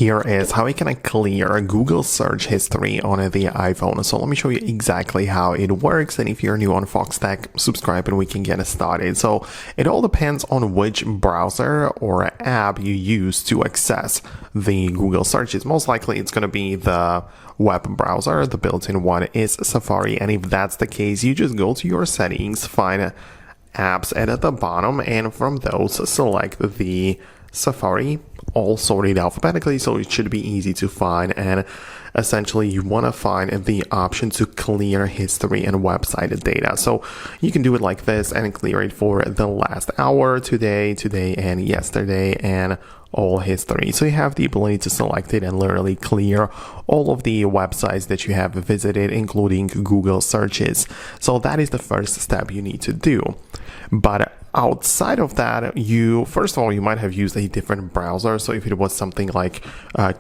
Here is how you can clear Google search history on the iPhone. So let me show you exactly how it works, and if you're new on Foxtecc, subscribe and we can get started. So it all depends on which browser or app you use to access the Google searches. Most likely it's going to be the web browser. The built-in one is Safari, and if that's the case, you just go to your settings, find apps at the bottom, and from those select the Safari, all sorted alphabetically, so it should be easy to find. And essentially you want to find the option to clear history and website data. So you can do it like this and clear it for the last hour, today and yesterday, and all history. So you have the ability to select it and literally clear all of the websites that you have visited, including Google searches. So that is the first step you need to do. But outside of that, first of all, you might have used a different browser. So if it was something like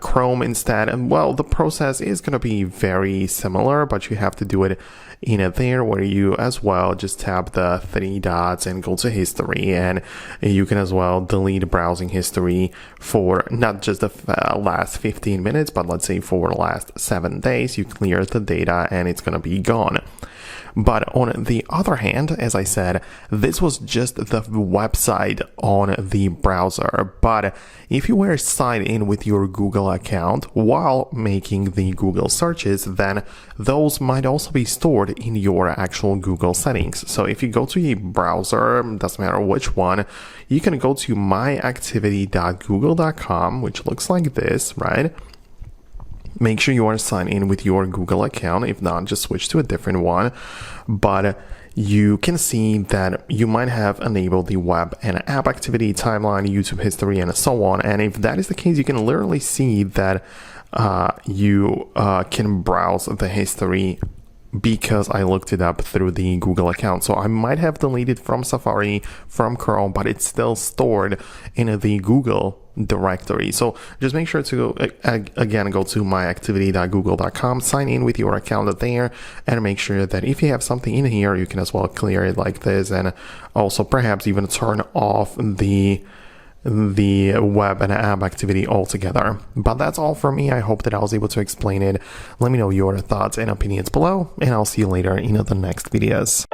Chrome instead, and well, the process is going to be very similar, but you have to do it in there where you as well just tap the three dots and go to history, and you can as well delete browsing history for not just the last 15 minutes, but let's say for the last 7 days. You clear the data and it's going to be gone. But on the other hand, as I said, this was just the website on the browser. But if you were signed in with your Google account while making the Google searches, then those might also be stored in your actual Google settings. So if you go to a browser, doesn't matter which one, you can go to myactivity.google.com, which looks like this, right? Make sure you are signed in with your Google account. If not, just switch to a different one. But you can see that you might have enabled the web and app activity, timeline, YouTube history, and so on. And if that is the case, you can literally see that you can browse the history because I looked it up through the Google account. So I might have deleted from Safari, from Chrome, but it's still stored in the Google directory. So just make sure to again go to myactivity.google.com, sign in with your account there, and make sure that if you have something in here, you can as well clear it like this, and also perhaps even turn off the web and app activity altogether. But that's all from me. I hope that I was able to explain it. Let me know your thoughts and opinions below, and I'll see you later in the next videos.